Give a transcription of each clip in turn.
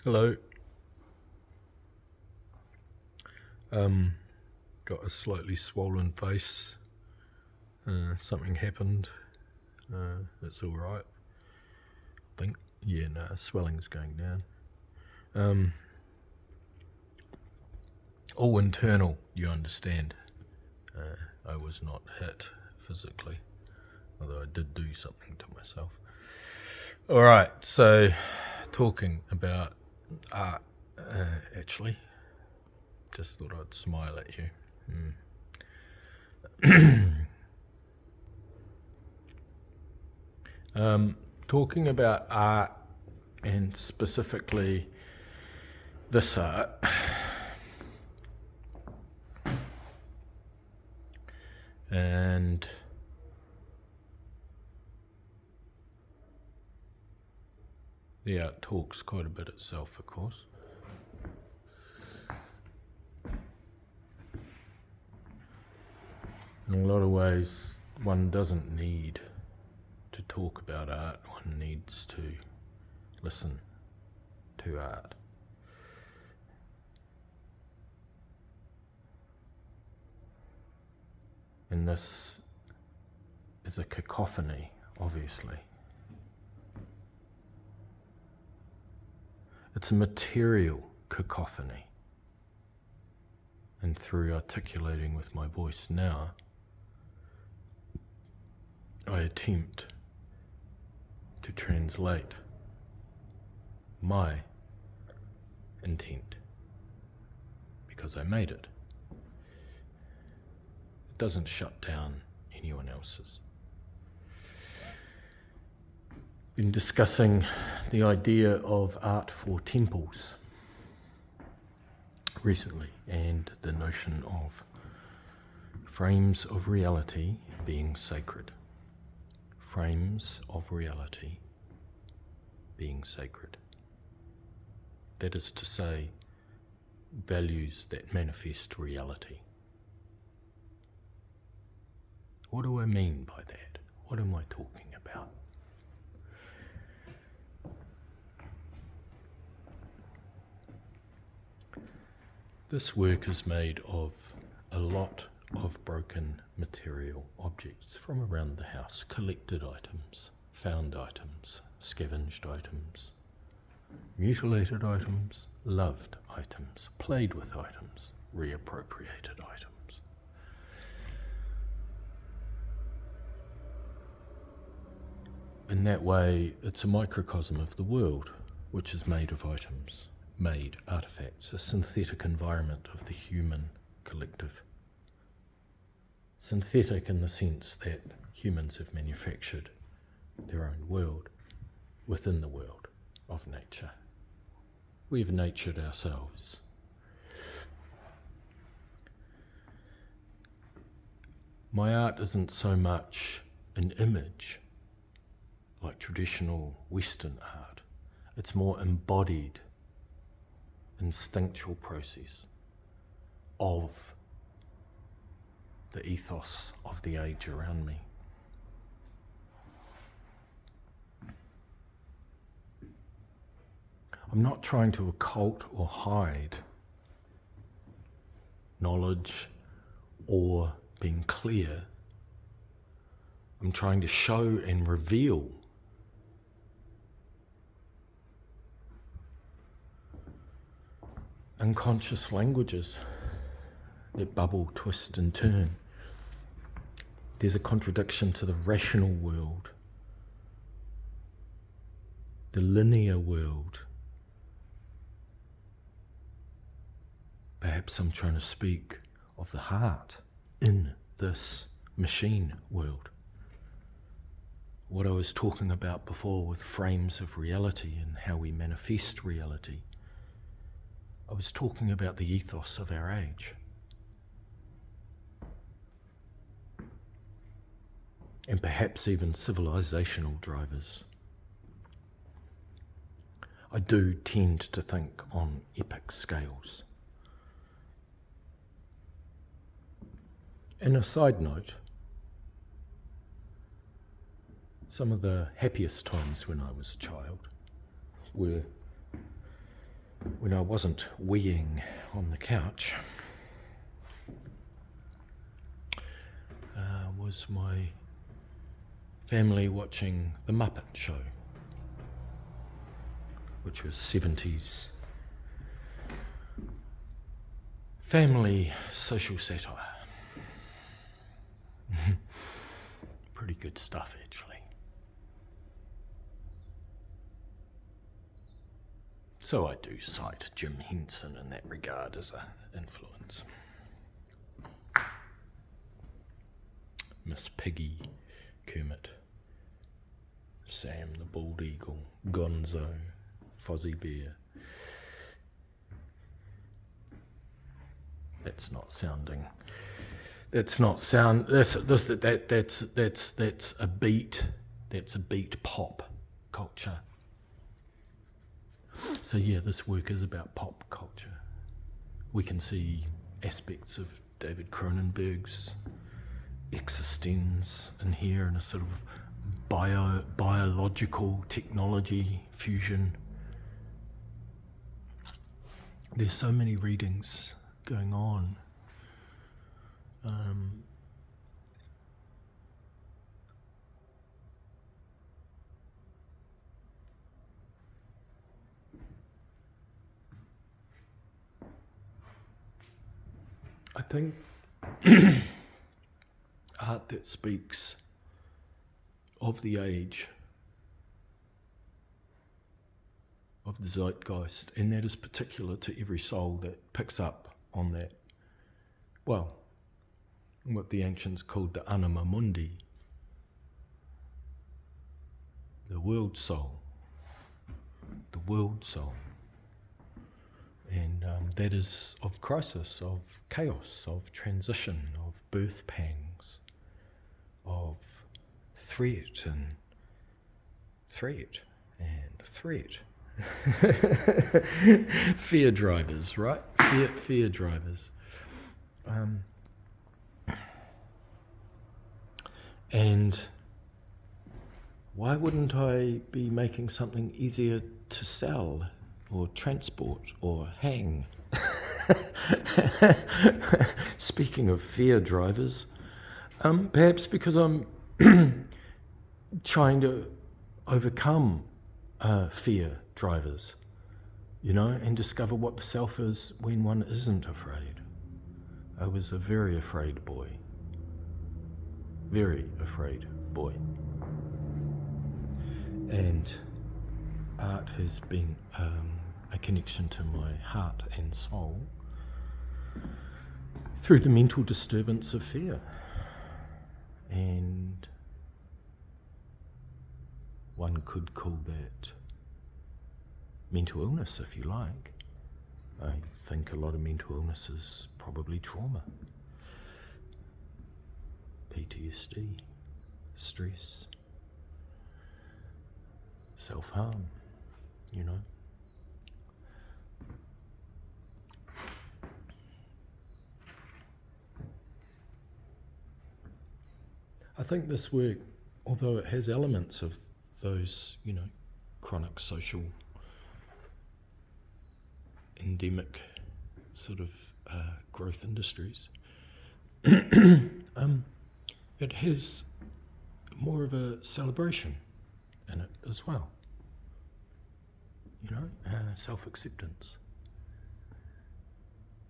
Hello. Got a slightly swollen face. Something happened. It's all right. I think. Yeah, no, swelling's going down. All internal, you understand. I was not hit physically, although I did do something to myself. All right, so talking about art, actually, just thought I'd smile at you. Talking about art, and specifically this art, and the art talks quite a bit itself, of course. In a lot of ways, one doesn't need to talk about art, one needs to listen to art. And this is a cacophony, obviously. It's a material cacophony. And through articulating with my voice now, I attempt to translate my intent, because I made it. It doesn't shut down anyone else's. Been discussing the idea of art for temples recently, and the notion of frames of reality being sacred. Frames of reality being sacred. That is to say, values that manifest reality. What do I mean by that? What am I talking about? This work is made of a lot of broken material objects from around the house, collected items, found items, scavenged items, mutilated items, loved items, played with items, reappropriated items. In that way, it's a microcosm of the world, which is made of items, made artifacts, a synthetic environment of the human collective. Synthetic in the sense that humans have manufactured their own world within the world of nature. We've natured ourselves. My art isn't so much an image like traditional Western art. It's more embodied, instinctual process of the ethos of the age around me. I'm not trying to occult or hide knowledge or being clear. I'm trying to show and reveal unconscious languages that bubble, twist and turn. There's a contradiction to the rational world, the linear world. Perhaps I'm trying to speak of the heart in this machine world. What I was talking about before with frames of reality and how we manifest reality, I was talking about the ethos of our age. And perhaps even civilizational drivers. I do tend to think on epic scales. And a side note, some of the happiest times when I was a child were when I wasn't weeing on the couch, was my family watching The Muppet Show, which was 70s family social satire. Pretty good stuff, actually. So I do cite Jim Henson in that regard as an influence. Miss Piggy, Kermit, Sam the Bald Eagle, Gonzo, Fozzie Bear. That's a beat. That's a beat pop culture. So yeah, this work is about pop culture. We can see aspects of David Cronenberg's Existenz in here, in a sort of biological technology fusion. There's so many readings going on. I think art that speaks of the age, of the zeitgeist, and that is particular to every soul that picks up on that, well, what the ancients called the anima mundi, the world soul. And that is of crisis, of chaos, of transition, of birth pangs, of threat and threat. Fear drivers, right? Fear drivers. And why wouldn't I be making something easier to sell or transport or hang? Speaking of fear drivers, perhaps because I'm trying to overcome fear drivers, and discover what the self is when one isn't afraid. I was a very afraid boy. And art has been a connection to my heart and soul through the mental disturbance of fear. And one could call that mental illness, if you like. I think a lot of mental illness is probably trauma, PTSD, stress, self-harm, I think this work, although it has elements of those, chronic social endemic sort of growth industries, it has more of a celebration in it as well. Self-acceptance.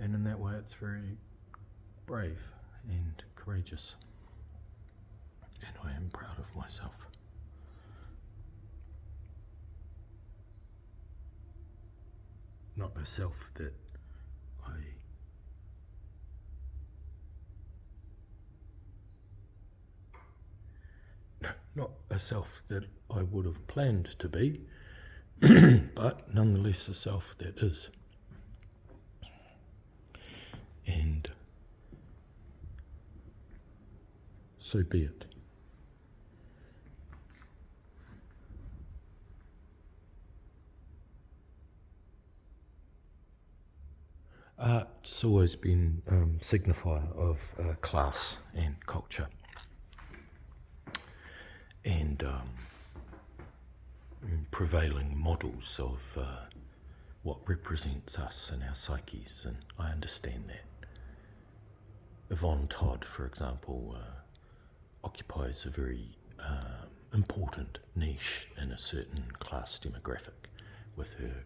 And in that way it's very brave and courageous. And I am proud of myself. Not a self that I would have planned to be, but nonetheless a self that is. And so be it. Art's always been signifier of class and culture, and prevailing models of what represents us and our psyches, and I understand that. Yvonne Todd, for example, occupies a very important niche in a certain class demographic with her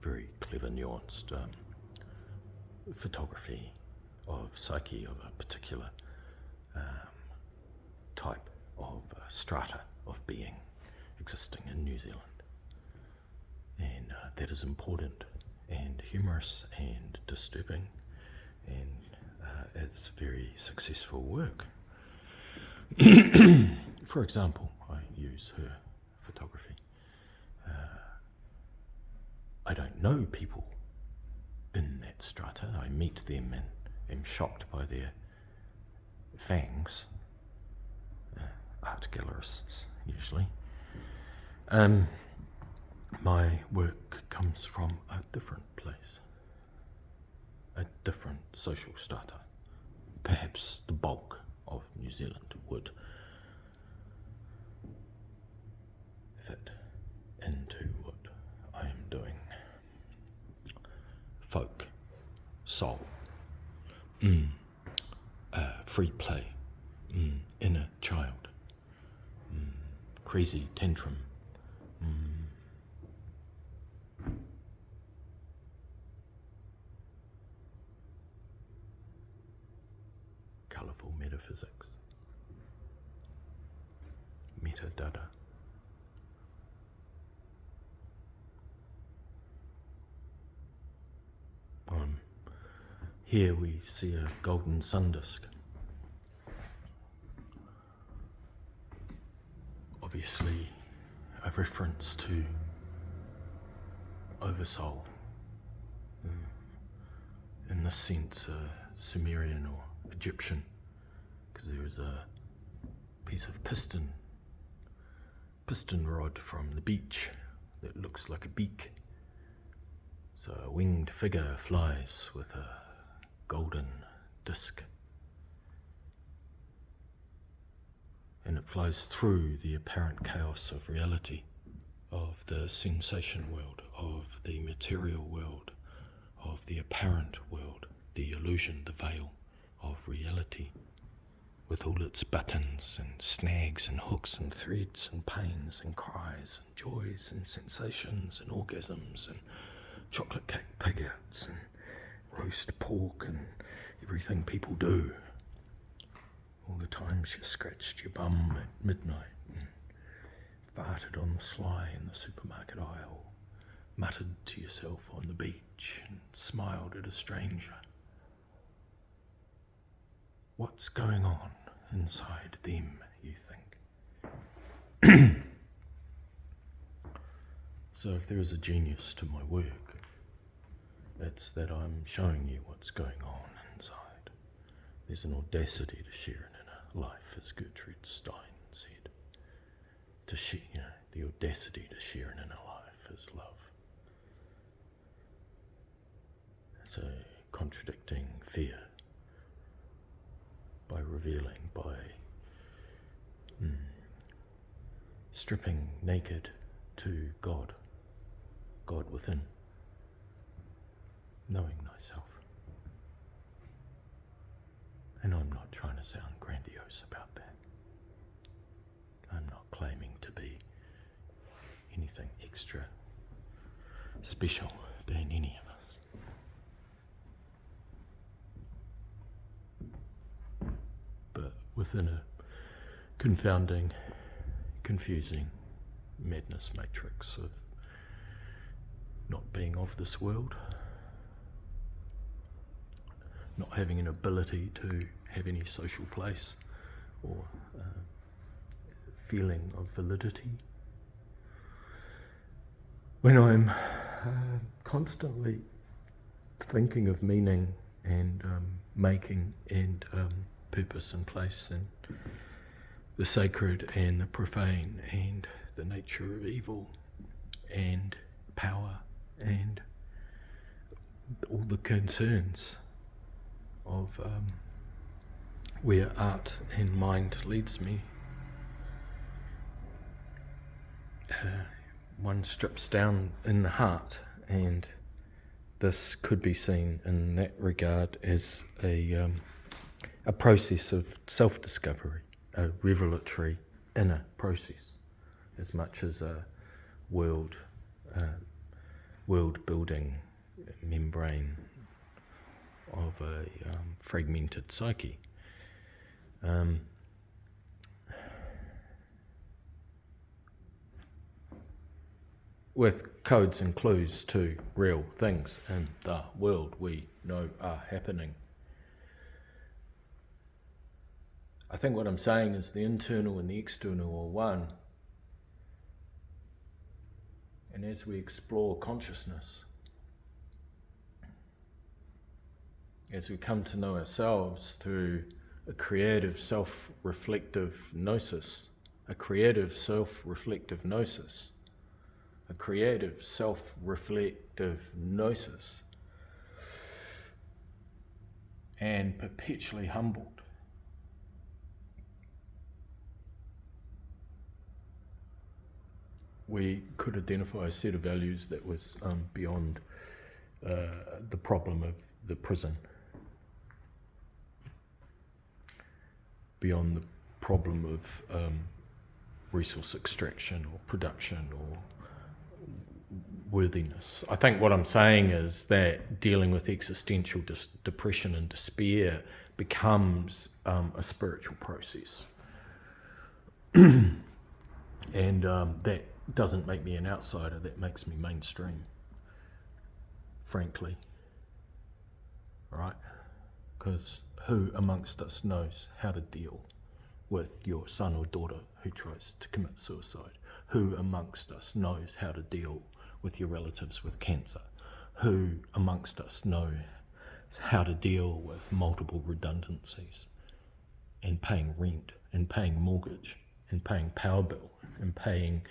very clever, nuanced photography of psyche of a particular type of strata of being existing in New Zealand. And that is important and humorous and disturbing, and it's very successful work. For example, I use her photography. I don't know people in that strata. I meet them and am shocked by their fangs. Art gallerists, usually. My work comes from a different place, a different social strata. Perhaps the bulk of New Zealand would fit into what I am doing. Folk, soul, free play, inner child, crazy tantrum, colourful metaphysics, metadata. Here we see a golden sun disk. Obviously a reference to Oversoul, in this sense Sumerian or Egyptian, because there is a piece of piston rod from the beach that looks like a beak. So a winged figure flies with a golden disc, and it flies through the apparent chaos of reality, of the sensation world, of the material world, of the apparent world, the illusion, the veil of reality, with all its buttons and snags and hooks and threads and pains and cries and joys and sensations and orgasms and chocolate cake pig-outs and roast pork and everything people do. All the times you scratched your bum at midnight and farted on the sly in the supermarket aisle, muttered to yourself on the beach and smiled at a stranger. What's going on inside them, you think? So if there is a genius to my work, it's that I'm showing you what's going on inside. There's an audacity to share an inner life, as Gertrude Stein said. To share, the audacity to share an inner life is love. It's a contradicting fear by revealing, by stripping naked to God within. Knowing thyself. And I'm not trying to sound grandiose about that. I'm not claiming to be anything extra special than any of us. But within a confounding, confusing madness matrix of not being of this world, not having an ability to have any social place or feeling of validity. When I'm constantly thinking of meaning and making and purpose and place and the sacred and the profane and the nature of evil and power and all the concerns of where art and mind leads me. One strips down in the heart and this could be seen in that regard as a process of self-discovery, a revelatory inner process, as much as a world-building membrane of a fragmented psyche. With codes and clues to real things in the world we know are happening. I think what I'm saying is the internal and the external are one. And as we explore consciousness, as we come to know ourselves through a creative self-reflective gnosis, a creative self-reflective gnosis, a creative self-reflective gnosis, and perpetually humbled. We could identify a set of values that was beyond the problem of the prison, beyond the problem of resource extraction or production or worthiness. I think what I'm saying is that dealing with existential depression and despair becomes a spiritual process. And that doesn't make me an outsider, that makes me mainstream, frankly. Right? Because who amongst us knows how to deal with your son or daughter who tries to commit suicide? Who amongst us knows how to deal with your relatives with cancer? Who amongst us knows how to deal with multiple redundancies and paying rent and paying mortgage and paying power bill and paying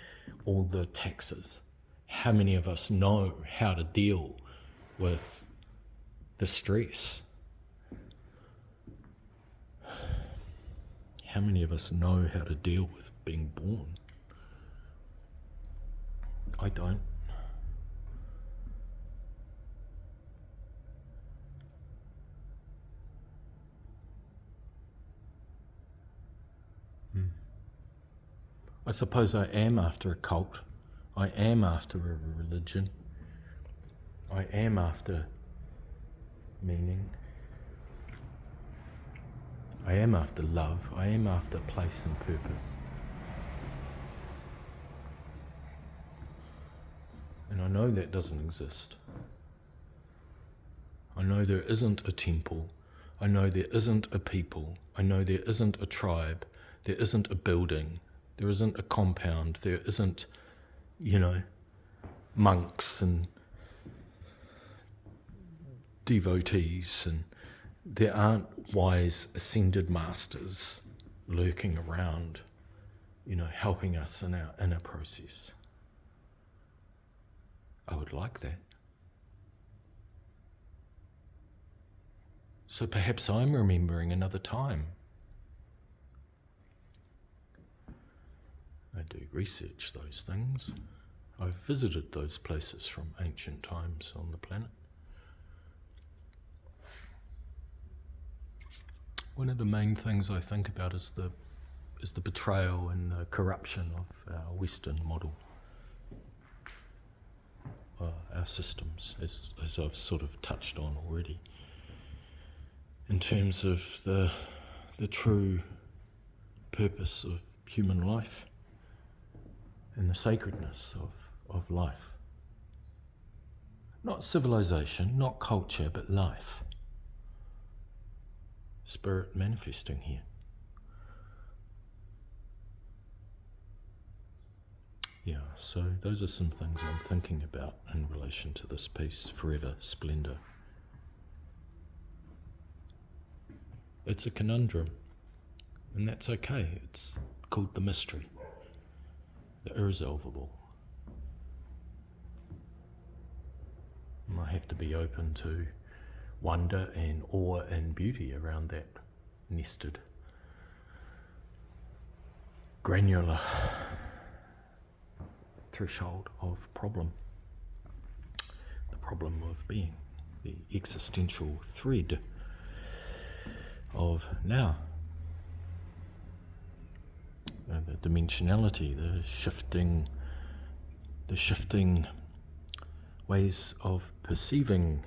all the taxes? How many of us know how to deal with the stress? How many of us know how to deal with being born? I don't. I suppose I am after a cult. I am after a religion. I am after meaning. I am after love. I am after place and purpose. And I know that doesn't exist. I know there isn't a temple. I know there isn't a people. I know there isn't a tribe. There isn't a building. There isn't a compound. There isn't, monks and devotees, and there aren't wise ascended masters lurking around, helping us in our inner process. I would like that. So perhaps I'm remembering another time. I do research those things. I've visited those places from ancient times on the planet. One of the main things I think about is the betrayal and the corruption of our Western model, our systems, as I've sort of touched on already, in terms of the true purpose of human life and the sacredness of life. Not civilization, not culture, but life. Spirit manifesting here. Yeah, so those are some things I'm thinking about in relation to this piece, Forever Splendor. It's a conundrum, and that's okay. It's called the mystery, the irresolvable. And I have to be open to wonder and awe and beauty around that nested, granular threshold of problem. problem of being, the existential thread of now. The dimensionality, the shifting ways of perceiving,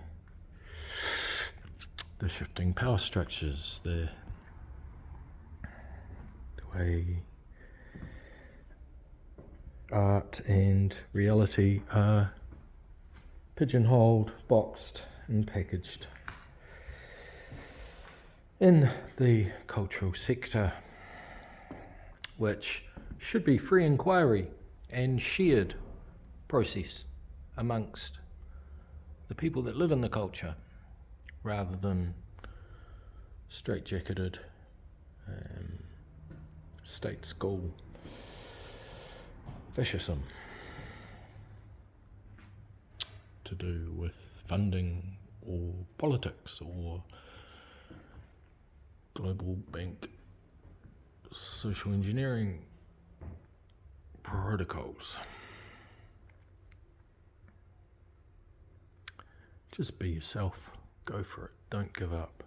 the shifting power structures, the way art and reality are pigeonholed, boxed and packaged in the cultural sector, which should be free inquiry and shared process amongst the people that live in the culture, rather than straitjacketed state school fascism to do with funding or politics or global bank social engineering protocols. Just be yourself. Go for it. Don't give up.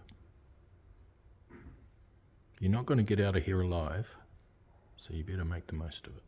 You're not going to get out of here alive, so you better make the most of it.